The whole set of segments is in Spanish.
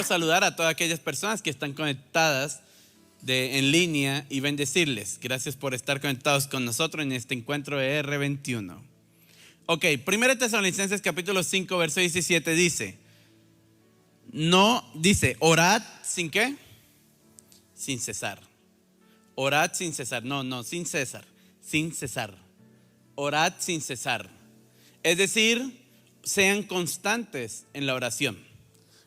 saludar a todas aquellas personas que están conectadas en línea y bendecirles. Gracias por estar conectados con nosotros en este encuentro de R21. Ok, 1 Tesalonicenses capítulo 5, verso 17 dice, orad sin ¿qué? Sin cesar. Orad sin cesar, sin cesar, sin cesar. Orad sin cesar. Es decir, sean constantes en la oración.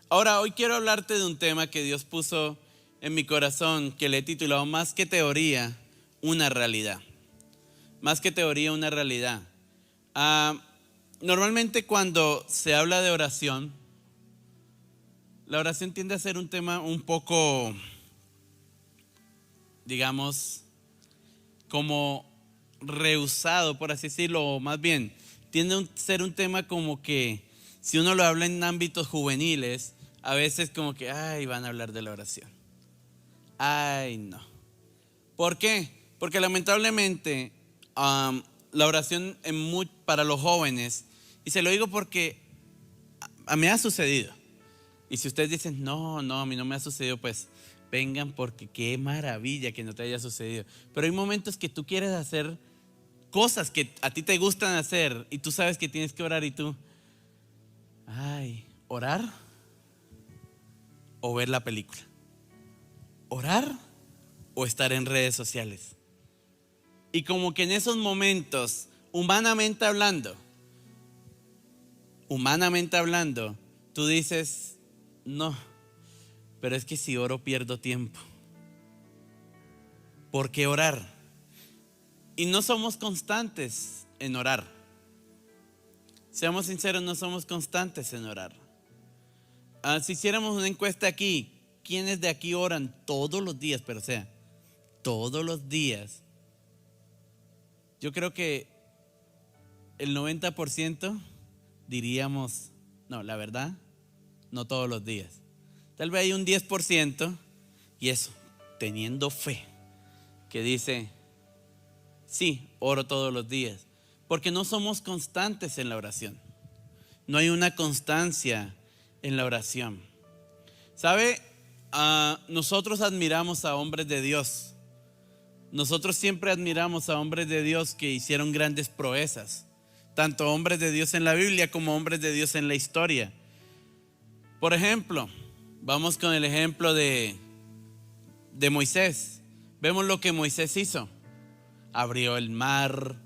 Ahora, hoy quiero hablarte de un tema que Dios puso en mi corazón, que le he titulado Más que teoría, una realidad. Más que teoría, una realidad. Normalmente cuando se habla de oración, la oración tiende a ser un tema un poco, digamos, como rehusado, por así decirlo, o más bien, tiende a ser un tema como que, si uno lo habla en ámbitos juveniles, a veces como que, van a hablar de la oración. No. ¿Por qué? Porque lamentablemente la oración para los jóvenes, y se lo digo porque me ha sucedido. Y si ustedes dicen, no, a mí no me ha sucedido, pues vengan, porque qué maravilla que no te haya sucedido. Pero hay momentos que tú quieres hacer cosas que a ti te gustan hacer y tú sabes que tienes que orar y tú, ¿orar o ver la película? ¿Orar o estar en redes sociales? Y como que en esos momentos, humanamente hablando, tú dices, no, pero es que si oro pierdo tiempo. ¿Por qué orar? Y no somos constantes en orar. Seamos sinceros, no somos constantes en orar. Si hiciéramos una encuesta aquí, ¿quiénes de aquí oran todos los días? Pero todos los días. Yo creo que el 90% diríamos, no, la verdad, no todos los días. Tal vez hay un 10%, y eso, teniendo fe, que dice, sí, oro todos los días. Porque no somos constantes en la oración. No hay una constancia en la oración. ¿Sabe? Nosotros admiramos a hombres de Dios. Nosotros siempre admiramos a hombres de Dios que hicieron grandes proezas. Tanto hombres de Dios en la Biblia como hombres de Dios en la historia. Por ejemplo, vamos con el ejemplo de Moisés. Vemos lo que Moisés hizo. Abrió el mar.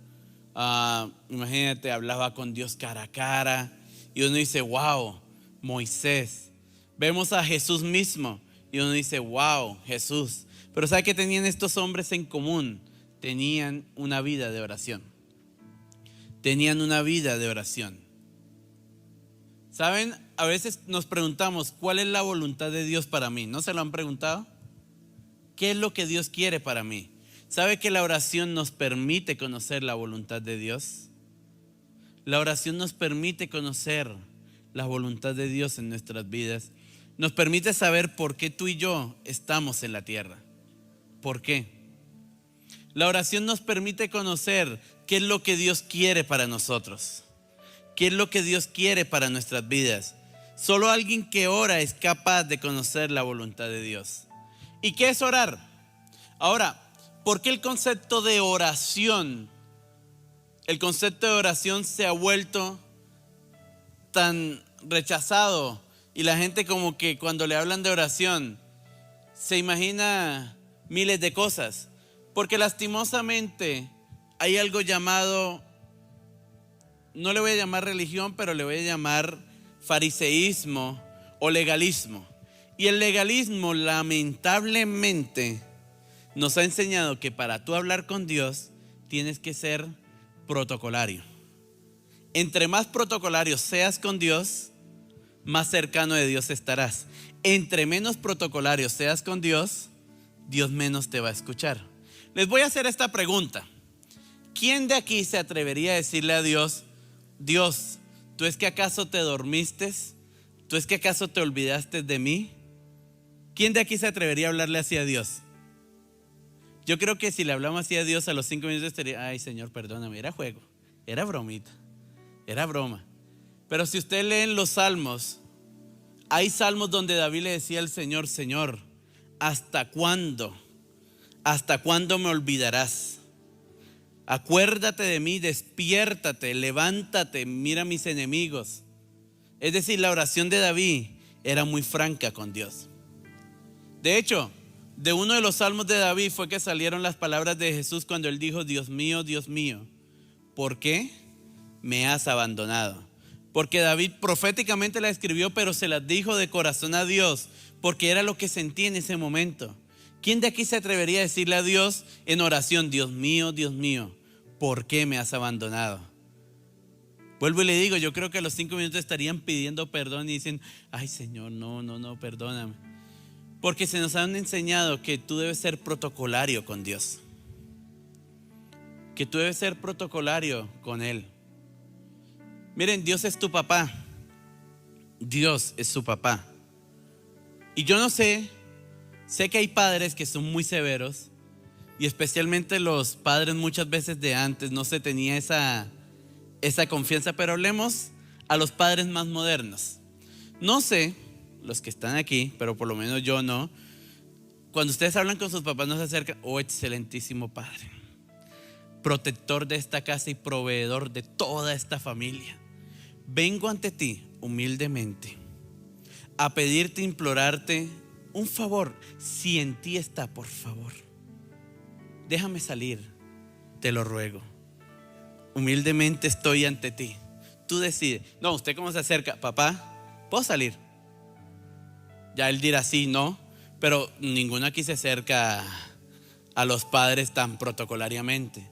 Imagínate, hablaba con Dios cara a cara. Y uno dice, wow, Moisés. Vemos a Jesús mismo. Y uno dice, wow, Jesús. Pero ¿sabe qué tenían estos hombres en común? Tenían una vida de oración. ¿Saben? A veces nos preguntamos, ¿cuál es la voluntad de Dios para mí? ¿No se lo han preguntado? ¿Qué es lo que Dios quiere para mí? ¿Sabe que la oración nos permite conocer la voluntad de Dios? La oración nos permite conocer la voluntad de Dios en nuestras vidas. Nos permite saber por qué tú y yo estamos en la tierra. ¿Por qué? La oración nos permite conocer qué es lo que Dios quiere para nosotros. ¿Qué es lo que Dios quiere para nuestras vidas? Solo alguien que ora es capaz de conocer la voluntad de Dios. ¿Y qué es orar? Ahora, ¿por qué el concepto de oración se ha vuelto tan rechazado? Y la gente como que cuando le hablan de oración se imagina miles de cosas. Porque lastimosamente hay algo llamado, no le voy a llamar religión, pero le voy a llamar fariseísmo o legalismo. Y el legalismo lamentablemente nos ha enseñado que para tú hablar con Dios tienes que ser protocolario. Entre más protocolario seas con Dios, más cercano de Dios estarás. Entre menos protocolario seas con Dios, Dios menos te va a escuchar. Les voy a hacer esta pregunta. ¿Quién de aquí se atrevería a decirle a Dios, Dios, ¿tú es que acaso te dormiste? ¿Tú es que acaso te olvidaste de mí? ¿Quién de aquí se atrevería a hablarle así a Dios? Yo creo que si le hablamos así a Dios a los 5 minutos estaría, ay Señor, perdóname, era juego, era bromita, era broma. Pero si usted lee en los Salmos, Hay salmos donde David le decía al Señor: Señor, ¿hasta cuándo? ¿Hasta cuándo me olvidarás? Acuérdate de mí, despiértate, levántate, mira a mis enemigos. Es decir, la oración de David era muy franca con Dios. De hecho, de uno de los salmos de David fue que salieron las palabras de Jesús cuando él dijo: Dios mío, ¿por qué me has abandonado? Porque David proféticamente la escribió, pero se las dijo de corazón a Dios, porque era lo que sentía en ese momento. ¿Quién de aquí se atrevería a decirle a Dios en oración: Dios mío, ¿por qué me has abandonado? Vuelvo y le digo, yo creo que a los 5 minutos estarían pidiendo perdón y dicen: ay Señor, no, perdóname. Porque se nos han enseñado que tú debes ser protocolario con Dios, que tú debes ser protocolario con Él. Miren, Dios es tu papá. Dios es su papá. Y yo no sé que hay padres que son muy severos, y especialmente los padres muchas veces de antes no se tenía esa confianza, pero hablemos a los padres más modernos. No sé los que están aquí, pero por lo menos yo no. Cuando ustedes hablan con sus papás, no se acercan: oh, excelentísimo padre, protector de esta casa y proveedor de toda esta familia, vengo ante ti humildemente a pedirte, implorarte un favor. Si en ti está, por favor, déjame salir, te lo ruego. Humildemente estoy ante ti. Tú decides. No, usted cómo se acerca: papá, ¿puedo salir? Ya él dirá sí, no. Pero ninguno aquí se acerca a los padres tan protocolariamente.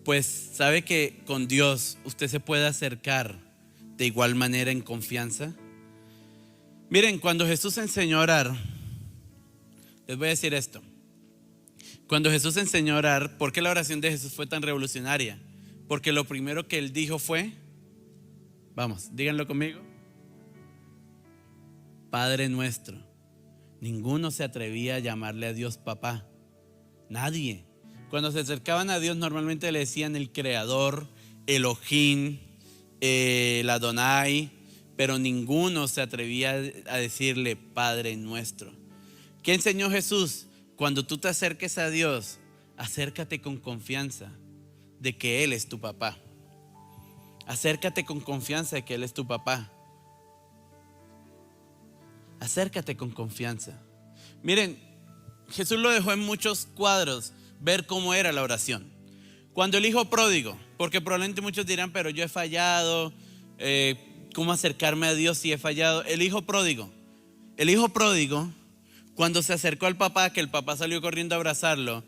Pues sabe que con Dios usted se puede acercar de igual manera en confianza. Miren, cuando Jesús enseñó a orar, les voy a decir esto. Cuando Jesús enseñó a orar, ¿por qué la oración de Jesús fue tan revolucionaria? Porque lo primero que él dijo fue, vamos, díganlo conmigo: Padre nuestro. Ninguno se atrevía a llamarle a Dios papá. Nadie. Cuando se acercaban a Dios normalmente le decían el Creador, Elohim, el Adonai, pero ninguno se atrevía a decirle Padre nuestro. ¿Qué enseñó Jesús? Cuando tú te acerques a Dios, acércate con confianza de que Él es tu papá. Acércate con confianza de que Él es tu papá. Acércate con confianza. Miren, Jesús lo dejó en muchos cuadros ver cómo era la oración. Cuando el hijo pródigo, porque probablemente muchos dirán: pero yo he fallado, ¿cómo acercarme a Dios si he fallado? El hijo pródigo, cuando se acercó al papá, que el papá salió corriendo a abrazarlo,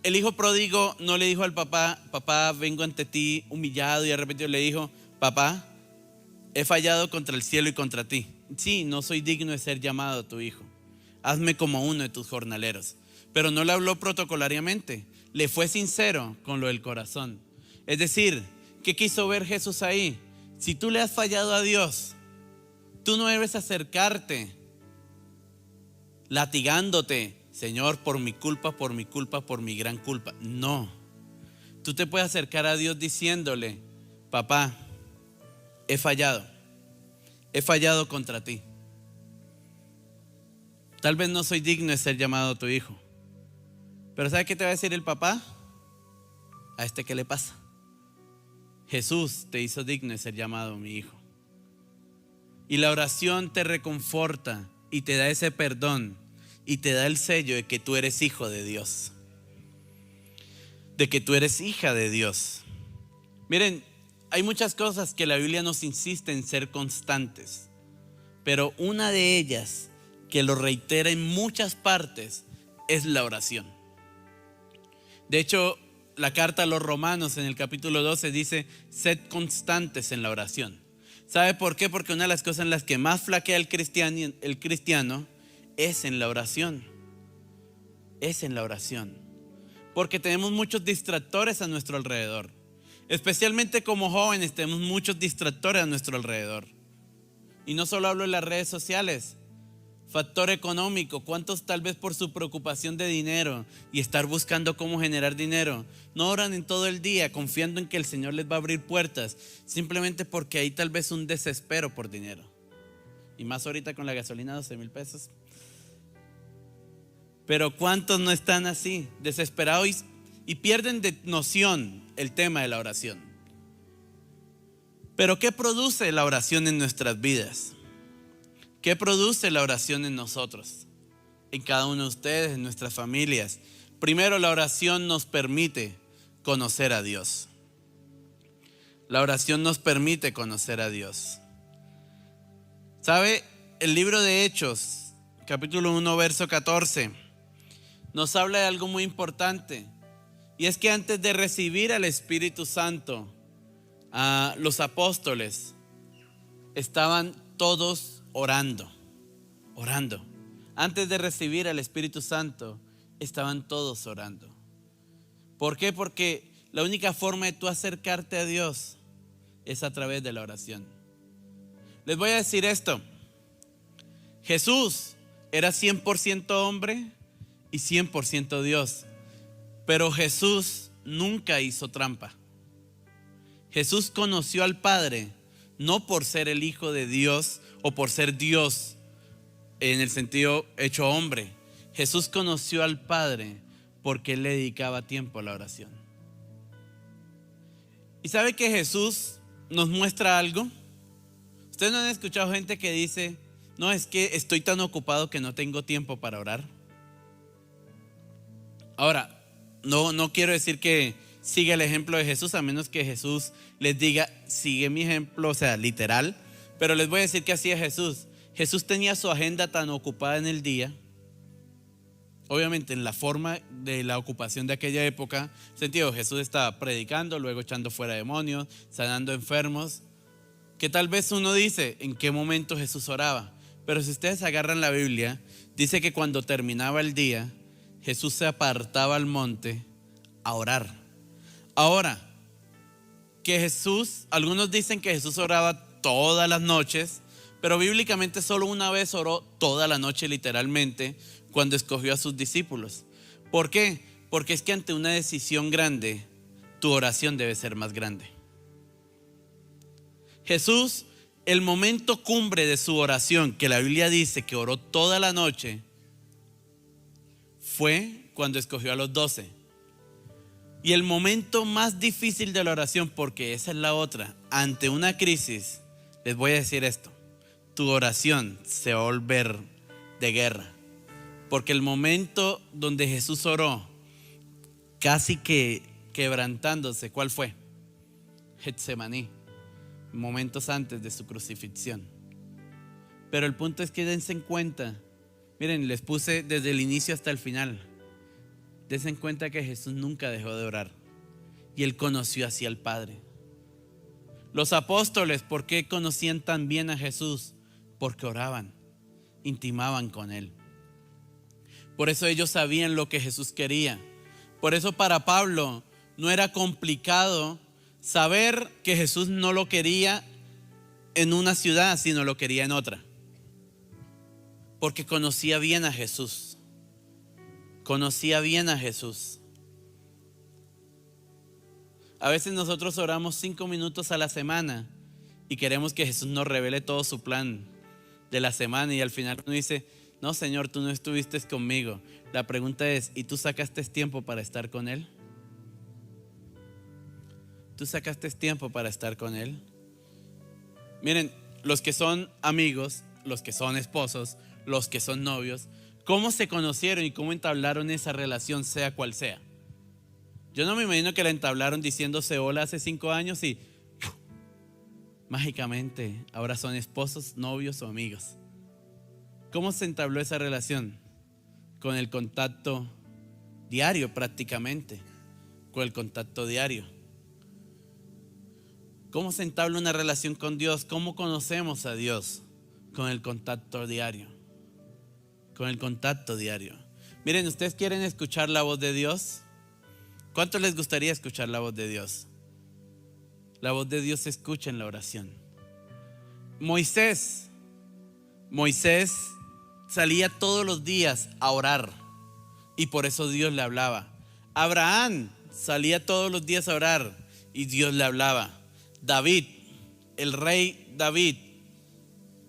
el hijo pródigo no le dijo al papá: papá, vengo ante ti humillado y arrepentido. Le dijo: papá, he fallado contra el cielo y contra ti. Sí, no soy digno de ser llamado tu hijo. Hazme como uno de tus jornaleros. Pero no le habló protocolariamente, le fue sincero con lo del corazón. Es decir, ¿qué quiso ver Jesús ahí? Si tú le has fallado a Dios, tú no debes acercarte latigándote: Señor, por mi culpa, por mi gran culpa. No, tú te puedes acercar a Dios diciéndole: papá, he fallado contra ti. Tal vez no soy digno de ser llamado tu hijo. Pero ¿sabe qué te va a decir el papá? ¿A este qué le pasa? Jesús te hizo digno de ser llamado mi hijo. Y la oración te reconforta y te da ese perdón y te da el sello de que tú eres hijo de Dios, de que tú eres hija de Dios. Miren, hay muchas cosas que la Biblia nos insiste en ser constantes, pero una de ellas que lo reitera en muchas partes es la oración. De hecho, la carta a los Romanos en el capítulo 12 dice: sed constantes en la oración. ¿Sabe por qué? Porque una de las cosas en las que más flaquea el cristiano es en la oración. Es en la oración. Porque tenemos muchos distractores a nuestro alrededor. Especialmente como jóvenes tenemos muchos distractores a nuestro alrededor. Y no solo hablo de las redes sociales. Factor económico, ¿cuántos tal vez por su preocupación de dinero y estar buscando cómo generar dinero no oran en todo el día confiando en que el Señor les va a abrir puertas, simplemente porque hay tal vez un desespero por dinero? Y más ahorita con la gasolina 12,000 pesos. Pero ¿cuántos no están así, desesperados y pierden de noción el tema de la oración? Pero ¿qué produce la oración en nuestras vidas? ¿Qué produce la oración en nosotros? En cada uno de ustedes, en nuestras familias. Primero, la oración nos permite conocer a Dios. La oración nos permite conocer a Dios. ¿Sabe? El libro de Hechos, capítulo 1, verso 14, nos habla de algo muy importante. Y es que antes de recibir al Espíritu Santo, los apóstoles estaban todos orando. Antes de recibir al Espíritu Santo, estaban todos orando. ¿Por qué? Porque la única forma de tú acercarte a Dios es a través de la oración. Les voy a decir esto. Jesús era 100% hombre y 100% Dios. Pero Jesús nunca hizo trampa. Jesús conoció al Padre no por ser el Hijo de Dios o por ser Dios en el sentido hecho hombre. Jesús conoció al Padre porque Él le dedicaba tiempo a la oración. ¿Y sabe que Jesús nos muestra algo? ¿Ustedes no han escuchado gente que dice: no, es que estoy tan ocupado que no tengo tiempo para orar? Ahora, no quiero decir que siga el ejemplo de Jesús, a menos que Jesús les diga: sigue mi ejemplo, o sea, literal. Pero les voy a decir que hacía Jesús. Jesús tenía su agenda tan ocupada en el día, obviamente en la forma de la ocupación de aquella época. Sentido, Jesús estaba predicando, luego echando fuera demonios, sanando enfermos, que tal vez uno dice: ¿en qué momento Jesús oraba? Pero si ustedes agarran la Biblia, dice que cuando terminaba el día, Jesús se apartaba al monte a orar. Ahora, que Jesús, algunos dicen que Jesús oraba todas las noches, pero bíblicamente solo una vez oró toda la noche, literalmente, cuando escogió a sus discípulos. ¿Por qué? Porque es que ante una decisión grande, tu oración debe ser más grande. Jesús, el momento cumbre de su oración, que la Biblia dice que oró toda la noche, fue cuando escogió a los 12. Y el momento más difícil de la oración, porque esa es la otra, ante una crisis, les voy a decir esto: tu oración se va a volver de guerra. Porque el momento donde Jesús oró, casi que quebrantándose, ¿cuál fue? Getsemaní, momentos antes de su crucifixión. Pero el punto es que dense en cuenta, miren, les puse desde el inicio hasta el final. Dense en cuenta que Jesús nunca dejó de orar y Él conoció así al Padre. Los apóstoles, ¿por qué conocían tan bien a Jesús? Porque oraban, intimaban con Él. Por eso ellos sabían lo que Jesús quería. Por eso para Pablo no era complicado saber que Jesús no lo quería en una ciudad, sino lo quería en otra. Porque conocía bien a Jesús. Conocía bien a Jesús. A veces nosotros oramos 5 minutos a la semana y queremos que Jesús nos revele todo su plan de la semana, y al final uno dice: no, Señor, tú no estuviste conmigo. La pregunta es: ¿y tú sacaste tiempo para estar con Él? ¿Tú sacaste tiempo para estar con Él? Miren, los que son amigos, los que son esposos, los que son novios, ¿cómo se conocieron y cómo entablaron esa relación, sea cual sea? Yo no me imagino que la entablaron diciéndose hola hace 5 años y mágicamente ahora son esposos, novios o amigos. ¿Cómo se entabló esa relación? Con el contacto diario, prácticamente. Con el contacto diario. ¿Cómo se entabla una relación con Dios? ¿Cómo conocemos a Dios? Con el contacto diario. Con el contacto diario. Miren, ¿ustedes quieren escuchar la voz de Dios? ¿Cuánto les gustaría escuchar la voz de Dios? La voz de Dios se escucha en la oración. Moisés salía todos los días a orar y por eso Dios le hablaba. Abraham salía todos los días a orar y Dios le hablaba. David, el rey David,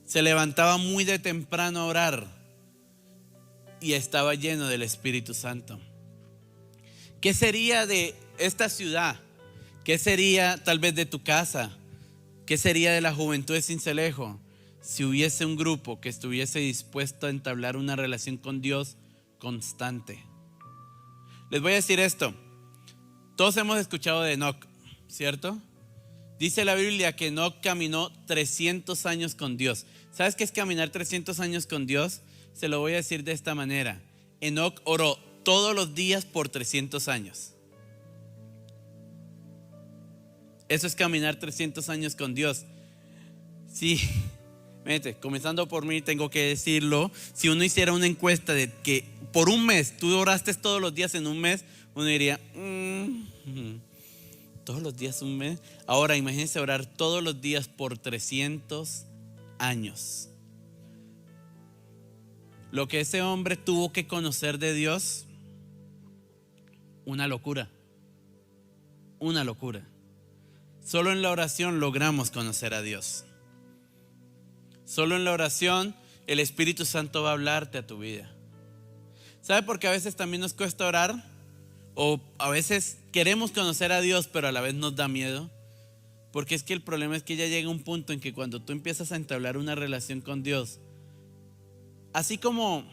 se levantaba muy de temprano a orar y estaba lleno del Espíritu Santo. ¿Qué sería de esta ciudad? ¿Qué sería tal vez de tu casa? ¿Qué sería de la juventud de Sincelejo si hubiese un grupo que estuviese dispuesto a entablar una relación con Dios constante? Les voy a decir esto. Todos hemos escuchado de Enoc, ¿cierto? Dice la Biblia que Enoc caminó 300 años con Dios. ¿Sabes qué es caminar 300 años con Dios? Se lo voy a decir de esta manera. Enoc oró todos los días por 300 años. Eso es caminar 300 años con Dios. Sí, comenzando por mí, tengo que decirlo. Si uno hiciera una encuesta de que por un mes tú oraste todos los días en un mes, uno diría, todos los días un mes. Ahora imagínense orar todos los días por 300 años. Lo que ese hombre tuvo que conocer de Dios, una locura. Una locura. Solo en la oración logramos conocer a Dios. Solo en la oración el Espíritu Santo va a hablarte a tu vida. ¿Sabe por qué a veces también nos cuesta orar? O a veces queremos conocer a Dios, pero a la vez nos da miedo. Porque es que el problema es que ya llega un punto en que cuando tú empiezas a entablar una relación con Dios, así como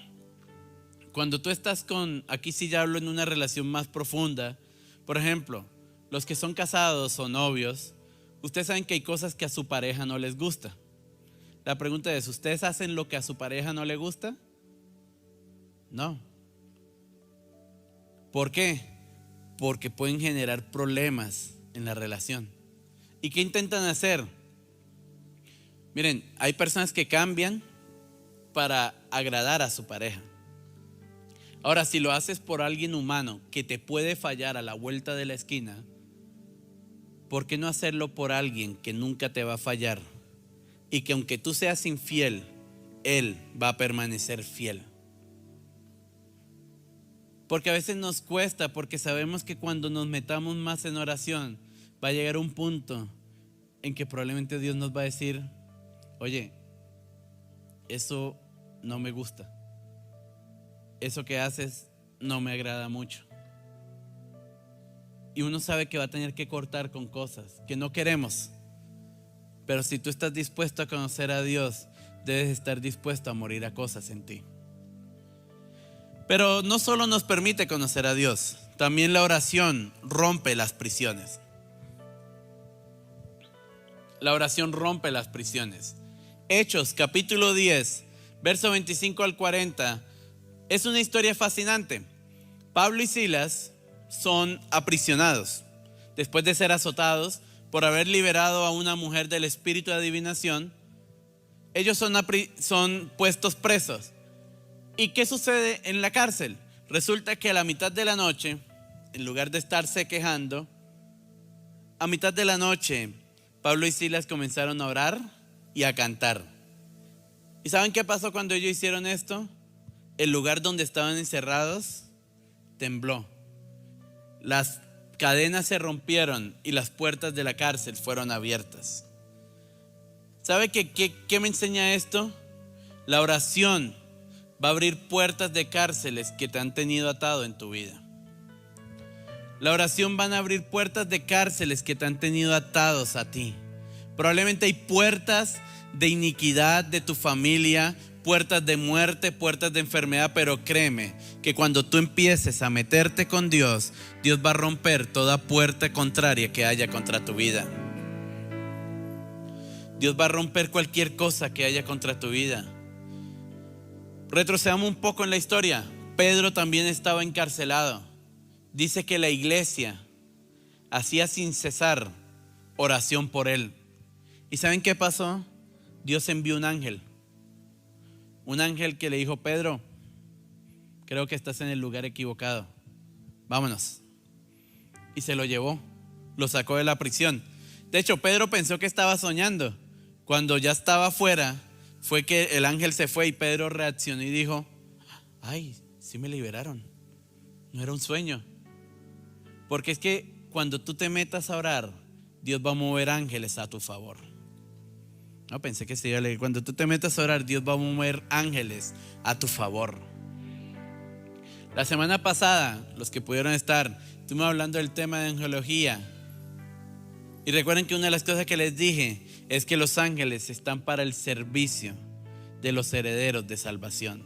cuando tú estás aquí sí ya hablo en una relación más profunda. Por ejemplo, los que son casados o novios, ustedes saben que hay cosas que a su pareja no les gusta. La pregunta es, ¿ustedes hacen lo que a su pareja no le gusta? No. ¿Por qué? Porque pueden generar problemas en la relación. ¿Y qué intentan hacer? Miren, hay personas que cambian para agradar a su pareja. Ahora, si lo haces por alguien humano que te puede fallar a la vuelta de la esquina, ¿por qué no hacerlo por alguien que nunca te va a fallar? Y que aunque tú seas infiel, Él va a permanecer fiel. Porque a veces nos cuesta, porque sabemos que cuando nos metamos más en oración, va a llegar un punto en que probablemente Dios nos va a decir, oye, eso no me gusta. Eso que haces no me agrada mucho. Y uno sabe que va a tener que cortar con cosas que no queremos. Pero si tú estás dispuesto a conocer a Dios, debes estar dispuesto a morir a cosas en ti. Pero no solo nos permite conocer a Dios, también la oración rompe las prisiones. La oración rompe las prisiones. Hechos capítulo 10, verso 25 al 40, es una historia fascinante. Pablo y Silas son aprisionados después de ser azotados por haber liberado a una mujer del espíritu de adivinación. Ellos son puestos presos. ¿Y qué sucede en la cárcel? Resulta que a la mitad de la noche, en lugar de estarse quejando, a mitad de la noche Pablo y Silas comenzaron a orar y a cantar. ¿Y saben qué pasó cuando ellos hicieron esto? El lugar donde estaban encerrados tembló. Las cadenas se rompieron y las puertas de la cárcel fueron abiertas. ¿Sabe qué me enseña esto? La oración va a abrir puertas de cárceles que te han tenido atado en tu vida. La oración va a abrir puertas de cárceles que te han tenido atados a ti. Probablemente hay puertas de iniquidad de tu familia, puertas de muerte, puertas de enfermedad, pero créeme que cuando tú empieces a meterte con Dios, Dios va a romper toda puerta contraria que haya contra tu vida. Dios va a romper cualquier cosa que haya contra tu vida. Retrocedamos un poco en la historia. Pedro también estaba encarcelado. Dice que la iglesia hacía sin cesar oración por él. ¿Y saben qué pasó? Dios envió un ángel. Un ángel que le dijo: Pedro, creo que estás en el lugar equivocado. Vámonos. Y se lo llevó. Lo sacó de la prisión. De hecho, Pedro pensó que estaba soñando. Cuando ya estaba afuera, fue que el ángel se fue y Pedro reaccionó y dijo: ay, sí me liberaron, no era un sueño. Porque es que cuando tú te metas a orar, Dios va a mover ángeles a tu favor. No, pensé que se iba a leer. Cuando tú te metas a orar, Dios va a mover ángeles a tu favor. La semana pasada, los que pudieron estar, estuvimos hablando del tema de angelología. Y recuerden que una de las cosas que les dije es que los ángeles están para el servicio de los herederos de salvación.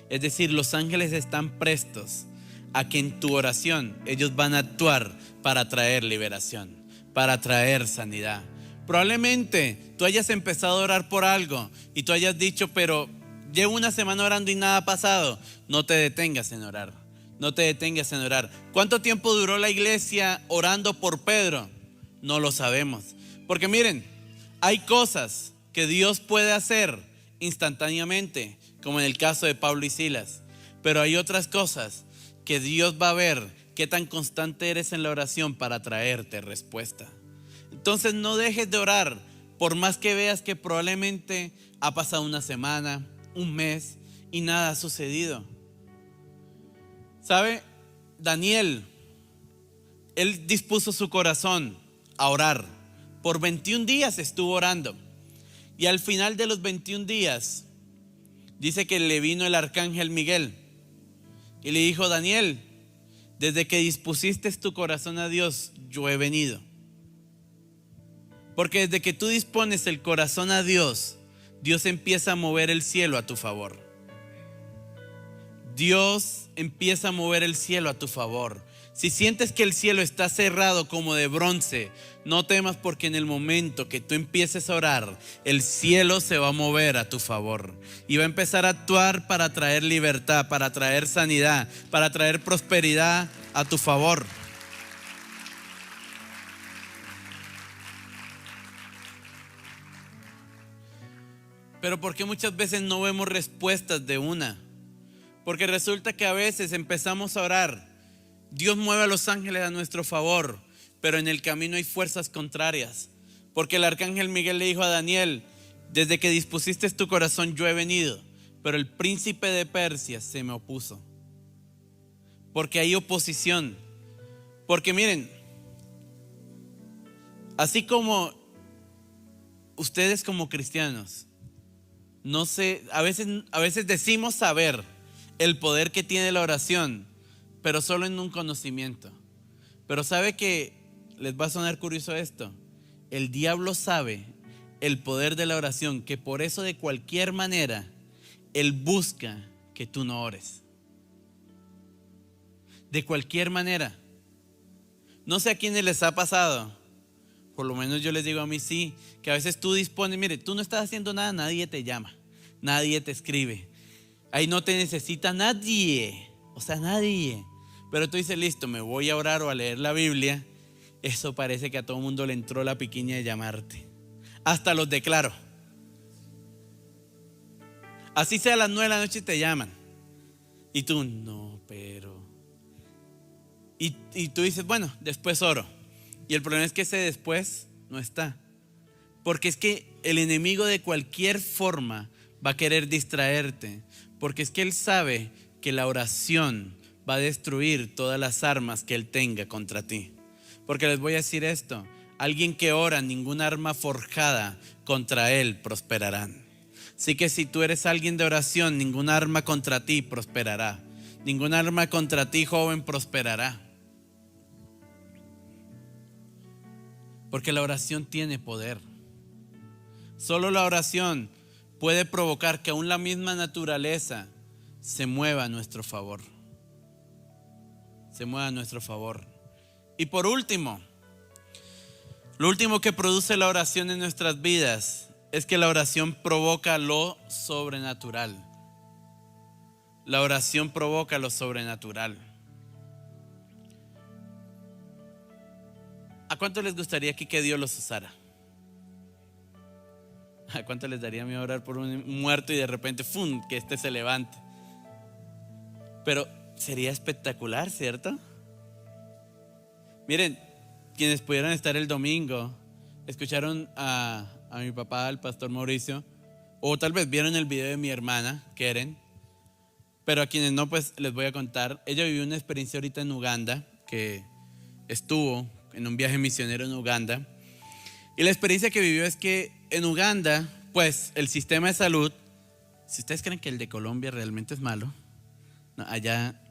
Es decir, los ángeles están prestos a que en tu oración ellos van a actuar para traer liberación, para traer sanidad. Probablemente tú hayas empezado a orar por algo y tú hayas dicho: pero llevo una semana orando y nada ha pasado. No te detengas en orar, no te detengas en orar. ¿Cuánto tiempo duró la iglesia orando por Pedro? No lo sabemos. Porque miren, hay cosas que Dios puede hacer instantáneamente, como en el caso de Pablo y Silas. Pero hay otras cosas que Dios va a ver qué tan constante eres en la oración para traerte respuesta. Entonces no dejes de orar, por más que veas que probablemente ha pasado una semana, un mes y nada ha sucedido. ¿Sabe? Daniel, él dispuso su corazón a orar. Por 21 días estuvo orando. Y al final de los 21 días, dice que le vino el arcángel Miguel y le dijo: Daniel, desde que dispusiste tu corazón a Dios, yo he venido. Porque desde que tú dispones el corazón a Dios, Dios empieza a mover el cielo a tu favor. Dios empieza a mover el cielo a tu favor. Si sientes que el cielo está cerrado como de bronce, no temas, porque en el momento que tú empieces a orar, el cielo se va a mover a tu favor y va a empezar a actuar para traer libertad, para traer sanidad, para traer prosperidad a tu favor. Pero ¿por qué muchas veces no vemos respuestas de una? Porque resulta que a veces empezamos a orar, Dios mueve a los ángeles a nuestro favor, pero en el camino hay fuerzas contrarias. Porque el arcángel Miguel le dijo a Daniel: desde que dispusiste tu corazón yo he venido, pero el príncipe de Persia se me opuso. Porque hay oposición. Porque miren, así como ustedes como cristianos, no sé, a veces decimos saber el poder que tiene la oración, pero solo en un conocimiento. Pero sabe que les va a sonar curioso esto: el diablo sabe el poder de la oración, que por eso de cualquier manera él busca que tú no ores. De cualquier manera. No sé a quiénes les ha pasado, por lo menos yo les digo a mí sí, que a veces tú dispones, mire, tú no estás haciendo nada, nadie te llama, nadie te escribe, ahí no te necesita nadie, o sea, nadie. Pero tú dices: listo, me voy a orar o a leer la Biblia. Eso parece que a todo el mundo le entró la piquiña de llamarte. Hasta los declaro. Así sea a las 9 de la noche te llaman. Y tú, no, pero... Y tú dices: bueno, después oro. Y el problema es que ese después no está. Porque es que el enemigo de cualquier forma va a querer distraerte. Porque es que él sabe que la oración va a destruir todas las armas que él tenga contra ti. Porque les voy a decir esto: alguien que ora, ninguna arma forjada contra él prosperará. Así que si tú eres alguien de oración, ninguna arma contra ti prosperará. Ninguna arma contra ti, joven, prosperará. Porque la oración tiene poder. Solo la oración puede provocar que aún la misma naturaleza se mueva a nuestro favor. Se mueva a nuestro favor. Y por último, lo último que produce la oración en nuestras vidas es que la oración provoca lo sobrenatural. La oración provoca lo sobrenatural. ¿A cuánto les gustaría aquí que Dios los usara? ¿A cuánto les daría miedo orar por un muerto y de repente ¡fum!, que este se levante? Pero sería espectacular, ¿cierto? Miren, quienes pudieron estar el domingo, escucharon a mi papá, el pastor Mauricio, O tal vez vieron el video de mi hermana, Keren. Pero a quienes no, pues les voy a contar. Ella vivió una experiencia ahorita en Uganda, que estuvo en un viaje misionero en Uganda. Y la experiencia que vivió es que en Uganda, pues el sistema de salud, si ustedes creen que el de Colombia realmente es malo, no, allá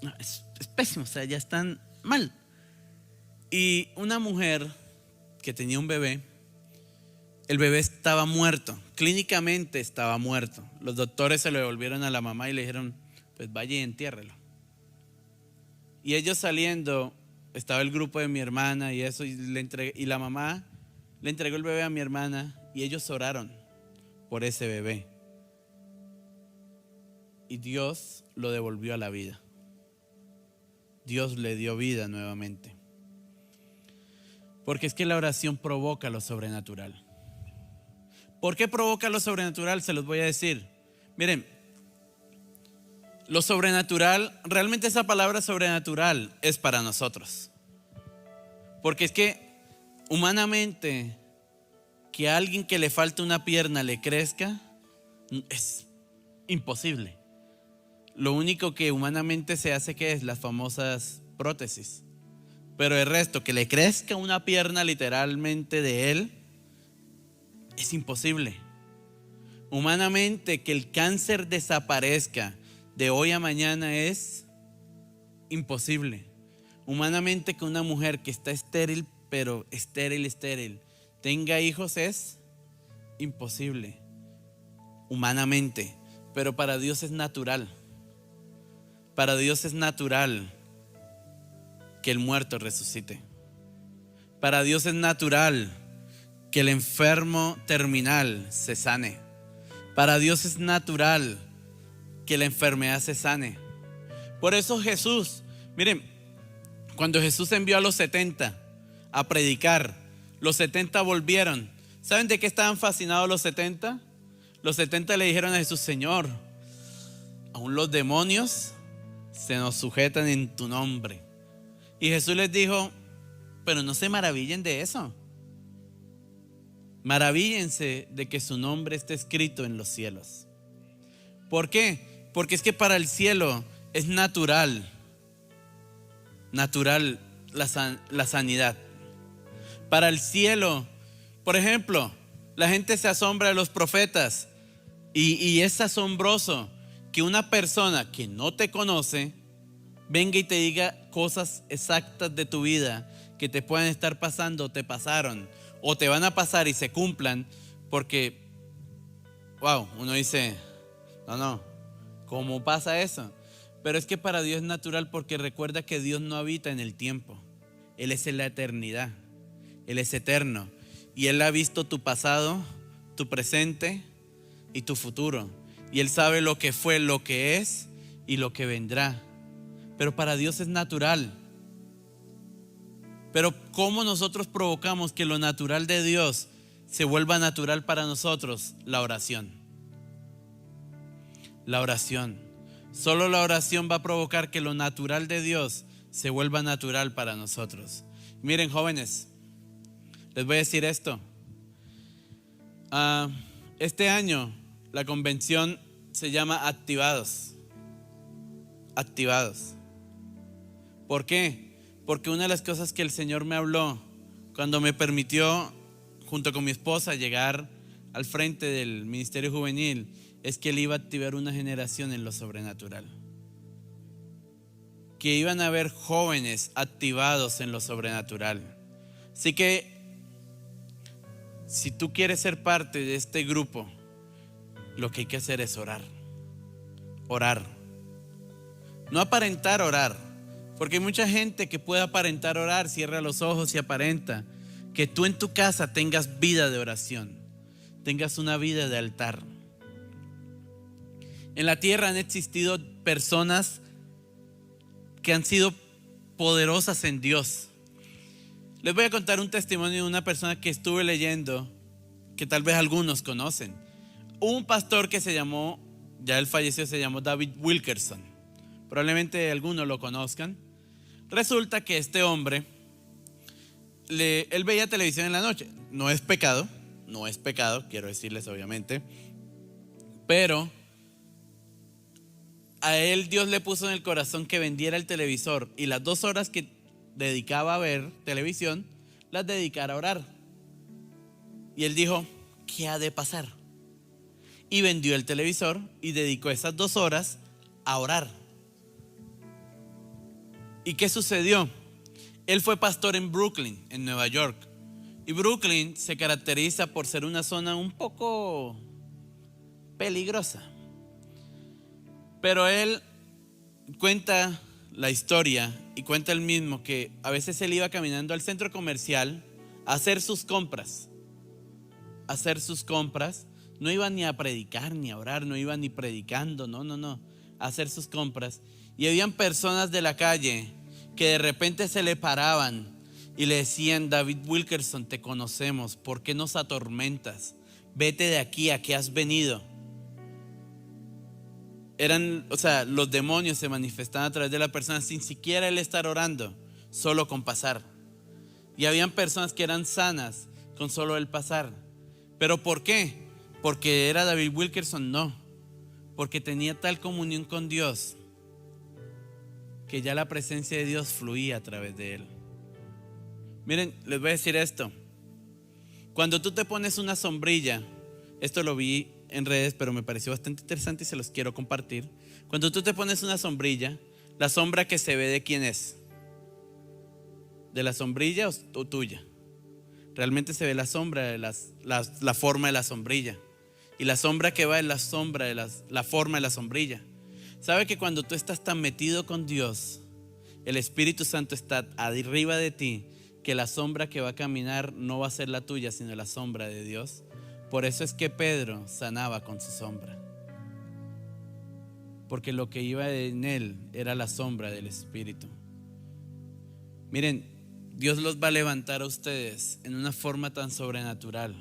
no, es pésimo, o sea, ya están mal. Y una mujer que tenía un bebé, el bebé estaba muerto, clínicamente estaba muerto. Los doctores se lo devolvieron a la mamá y le dijeron, pues vaya y entiérrelo. Y ellos saliendo, estaba el grupo de mi hermana y eso, y la mamá le entregó el bebé a mi hermana y ellos oraron por ese bebé. Y Dios lo devolvió a la vida. Dios le dio vida nuevamente. Porque es que la oración provoca lo sobrenatural. ¿Por qué provoca lo sobrenatural? Se los voy a decir. Miren, lo sobrenatural, realmente esa palabra sobrenatural es para nosotros. Porque es que humanamente, que a alguien que le falte una pierna le crezca, es imposible. Lo único que humanamente se hace, que es las famosas prótesis. Pero el resto, que le crezca una pierna literalmente de él, es imposible. Humanamente, que el cáncer desaparezca de hoy a mañana es imposible. Humanamente, que una mujer que está estéril, pero estéril, tenga hijos es imposible. Humanamente. Pero para Dios es natural. Para Dios es natural que el muerto resucite. Para Dios es natural que el enfermo terminal se sane. Para Dios es natural que la enfermedad se sane. Por eso Jesús, miren, cuando Jesús envió a los 70 a predicar, los 70 volvieron. ¿Saben de qué estaban fascinados los 70? Los 70 le dijeron a Jesús: Señor, aún los demonios se nos sujetan en tu nombre. Y Jesús les dijo: pero no se maravillen de eso. Maravíllense de que su nombre esté escrito en los cielos. ¿Por qué? Porque es que para el cielo es natural la sanidad. Para el cielo, por ejemplo, la gente se asombra de los profetas y es asombroso que una persona que no te conoce venga y te diga cosas exactas de tu vida que te pueden estar pasando, te pasaron o te van a pasar y se cumplan, porque wow, uno dice, no, ¿cómo pasa eso? Pero es que para Dios es natural, porque recuerda que Dios no habita en el tiempo. Él es en la eternidad. Él es eterno. Y Él ha visto tu pasado, tu presente y tu futuro. Y Él sabe lo que fue, lo que es y lo que vendrá. Pero para Dios es natural. Pero ¿cómo nosotros provocamos que lo natural de Dios se vuelva natural para nosotros? La oración. La oración. Solo la oración va a provocar que lo natural de Dios se vuelva natural para nosotros. Miren, jóvenes, les voy a decir esto. Este año la convención se llama Activados. Activados. ¿Por qué? Porque una de las cosas que el Señor me habló cuando me permitió, junto con mi esposa, llegar al frente del ministerio juvenil, es que Él iba a activar una generación en lo sobrenatural. Que iban a haber jóvenes activados en lo sobrenatural. Así que, si tú quieres ser parte de este grupo, lo que hay que hacer es orar. Orar. No aparentar orar. Porque hay mucha gente que puede aparentar orar, cierra los ojos y aparenta. Que tú en tu casa tengas vida de oración, tengas una vida de altar. En la tierra han existido personas que han sido poderosas en Dios. Les voy a contar un testimonio de una persona que estuve leyendo, que tal vez algunos conocen. Un pastor que se llamó, ya él falleció, se llamó David Wilkerson. Probablemente algunos lo conozcan. Resulta que este hombre, él veía televisión en la noche. No es pecado, no es pecado, quiero decirles obviamente, pero a él Dios le puso en el corazón que vendiera el televisor y las 2 horas que dedicaba a ver televisión, las dedicara a orar. Y él dijo, ¿qué ha de pasar? Y vendió el televisor y dedicó esas 2 horas a orar. ¿Y qué sucedió? Él fue pastor en Brooklyn, en Nueva York. Y Brooklyn se caracteriza por ser una zona un poco peligrosa. Pero él cuenta la historia y cuenta él mismo que a veces él iba caminando al centro comercial a hacer sus compras. No iba ni a predicar ni a orar, no iba ni predicando, no, a hacer sus compras. Y habían personas de la calle que de repente se le paraban y le decían, David Wilkerson, te conocemos, ¿por qué nos atormentas? Vete de aquí, ¿a qué has venido? Los demonios se manifestaban a través de la persona sin siquiera él estar orando, solo con pasar. Y habían personas que eran sanas con solo él pasar. ¿Pero por qué? ¿Porque era David Wilkerson? No, porque tenía tal comunión con Dios que ya la presencia de Dios fluía a través de él. Miren, les voy a decir esto. Cuando tú te pones una sombrilla, esto lo vi en redes, pero me pareció bastante interesante y se los quiero compartir. Cuando tú te pones una sombrilla, la sombra que se ve, ¿de quién es? ¿De la sombrilla o tuya? Realmente se ve la sombra de la forma de la sombrilla. Y la sombra que va es la sombra de la forma de la sombrilla. ¿Sabe que cuando tú estás tan metido con Dios, el Espíritu Santo está arriba de ti, que la sombra que va a caminar no va a ser la tuya, sino la sombra de Dios? Por eso es que Pedro sanaba con su sombra, porque lo que iba en él era la sombra del Espíritu. Miren, Dios los va a levantar a ustedes en una forma tan sobrenatural.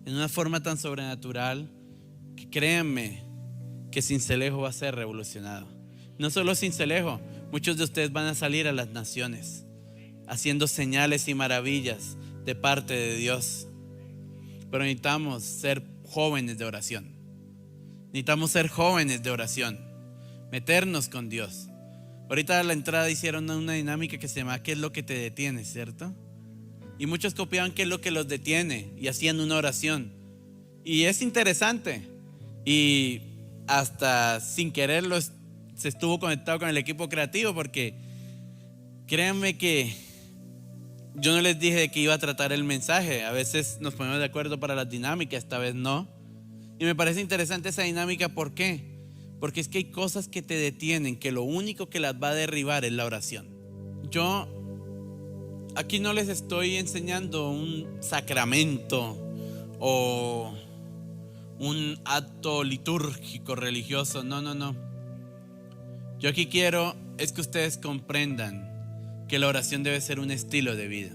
En una forma tan sobrenatural que créanme que Sincelejo va a ser revolucionado. No solo Sincelejo, muchos de ustedes van a salir a las naciones haciendo señales y maravillas de parte de Dios. Pero necesitamos ser jóvenes de oración. Necesitamos ser jóvenes de oración, meternos con Dios. Ahorita a la entrada hicieron una dinámica que se llama ¿qué es lo que te detiene? ¿Cierto? Y muchos copiaban qué es lo que los detiene y hacían una oración. Y es interesante. Y hasta sin quererlo se estuvo conectado con el equipo creativo, porque créanme que yo no les dije de que iba a tratar el mensaje. A veces nos ponemos de acuerdo para las dinámicas, esta vez no. Y me parece interesante esa dinámica. ¿Por qué? Porque es que hay cosas que te detienen, que lo único que las va a derribar es la oración. Yo aquí no les estoy enseñando un sacramento o un acto litúrgico religioso. No. Yo aquí quiero es que ustedes comprendan que la oración debe ser un estilo de vida.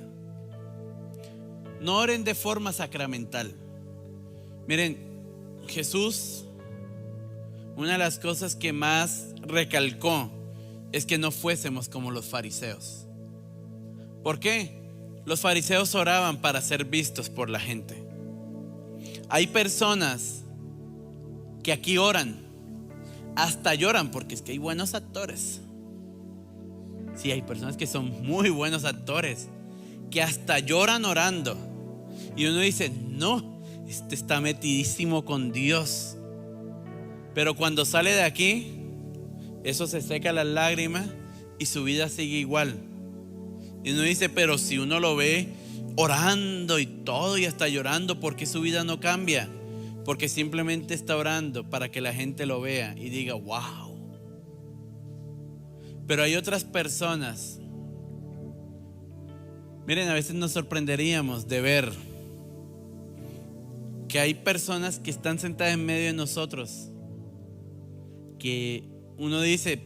No oren de forma sacramental. Miren, Jesús, una de las cosas que más recalcó es que no fuésemos como los fariseos. ¿Por qué? Los fariseos oraban para ser vistos por la gente. Hay personas que aquí oran, hasta lloran, porque es que hay buenos actores. Sí, hay personas que son muy buenos actores, que hasta lloran orando. Y uno dice, no, este está metidísimo con Dios. Pero cuando sale de aquí, eso se seca las lágrimas y su vida sigue igual. Y uno dice, pero si uno lo ve orando y todo y hasta llorando, ¿por qué su vida no cambia? Porque simplemente está orando para que la gente lo vea y diga, wow. Pero hay otras personas. Miren, a veces nos sorprenderíamos de ver que hay personas que están sentadas en medio de nosotros, que uno dice,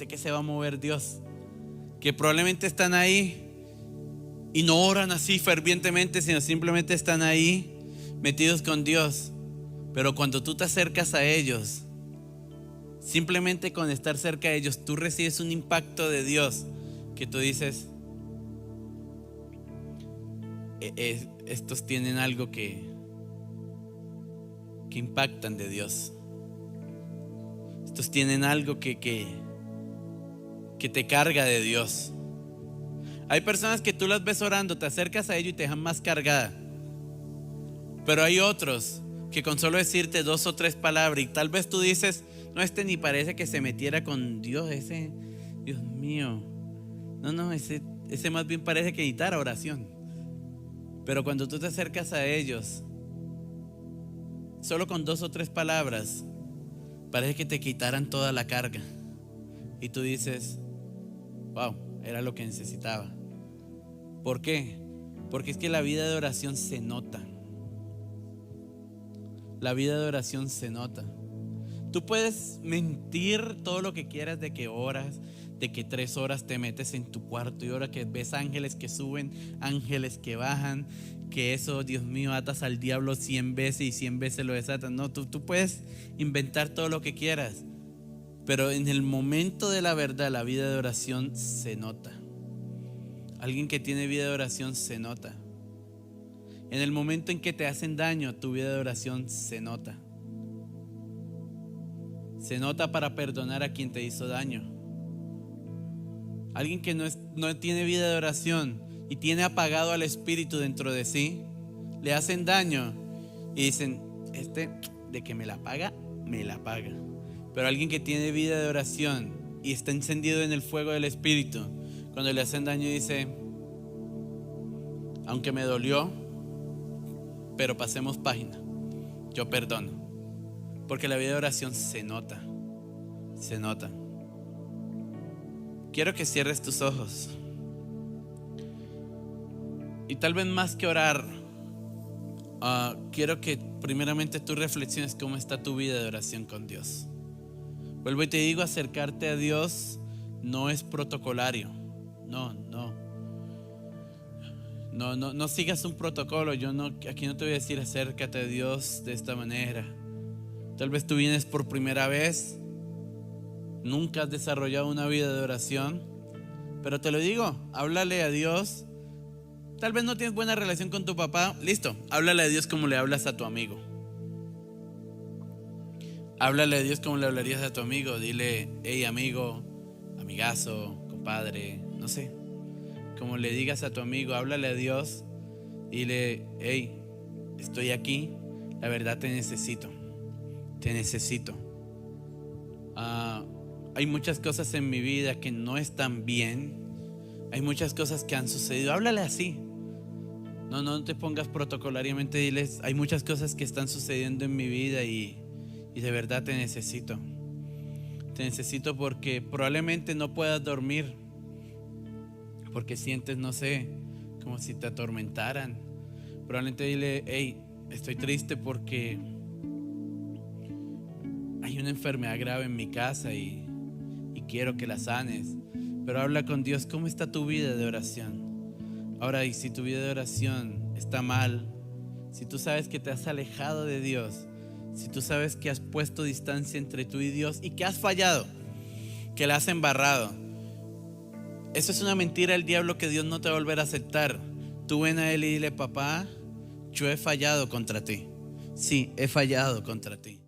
que se va a mover Dios, que probablemente están ahí y no oran así fervientemente, sino simplemente están ahí metidos con Dios. Pero cuando tú te acercas a ellos, simplemente con estar cerca de ellos, tú recibes un impacto de Dios que tú dices, estos tienen algo que impactan de Dios. Estos tienen algo que te carga de Dios. Hay personas que tú las ves orando, te acercas a ellos y te dejan más cargada. Pero hay otros que con solo decirte 2 o 3 palabras, y tal vez tú dices, no, ni parece que se metiera con Dios, ese, Dios mío. No, ese más bien parece que necesitara oración. Pero cuando tú te acercas a ellos, solo con 2 o 3 palabras, parece que te quitaran toda la carga. Y tú dices, wow, era lo que necesitaba. ¿Por qué? Porque es que la vida de oración se nota. La vida de oración se nota. Tú puedes mentir todo lo que quieras de que oras, de que 3 horas te metes en tu cuarto y oras, que ves ángeles que suben, ángeles que bajan, que eso, Dios mío, atas al diablo 100 veces y 100 veces lo desatas. No, tú puedes inventar todo lo que quieras, pero en el momento de la verdad, la vida de oración se nota. Alguien que tiene vida de oración se nota. En el momento en que te hacen daño, tu vida de oración se nota. Se nota para perdonar a quien te hizo daño. Alguien que no tiene vida de oración y tiene apagado al Espíritu dentro de sí, le hacen daño y dicen, de que me la paga, me la paga. Pero alguien que tiene vida de oración y está encendido en el fuego del Espíritu, cuando le hacen daño dice, aunque me dolió, pero pasemos página, yo perdono. Porque la vida de oración se nota. Se nota. Quiero que cierres tus ojos. Y tal vez más que orar, quiero que primeramente tú reflexiones cómo está tu vida de oración con Dios. Vuelvo y te digo, acercarte a Dios no es protocolario. No sigas un protocolo. Aquí no te voy a decir acércate a Dios de esta manera. Tal vez tú vienes por primera vez, nunca has desarrollado una vida de oración, pero te lo digo, háblale a Dios. Tal vez no tienes buena relación con tu papá, listo, háblale a Dios como le hablas a tu amigo. Háblale a Dios como le hablarías a tu amigo. Dile, hey amigo, amigazo, compadre, no sé, como le digas a tu amigo, háblale a Dios. Dile, hey, estoy aquí, la verdad te necesito. Te necesito. Hay muchas cosas en mi vida que no están bien. Hay muchas cosas que han sucedido. Háblale así. No te pongas protocolariamente. Diles, hay muchas cosas que están sucediendo en mi vida y de verdad te necesito. Te necesito porque probablemente no puedas dormir, porque sientes, no sé, como si te atormentaran. Probablemente dile, hey, estoy triste porque hay una enfermedad grave en mi casa y quiero que la sanes. Pero habla con Dios, ¿cómo está tu vida de oración? Ahora, y si tu vida de oración está mal, si tú sabes que te has alejado de Dios, si tú sabes que has puesto distancia entre tú y Dios y que has fallado, que la has embarrado, eso es una mentira del diablo que Dios no te va a volver a aceptar. Tú ven a Él y dile, papá, yo he fallado contra ti. Sí, he fallado contra ti.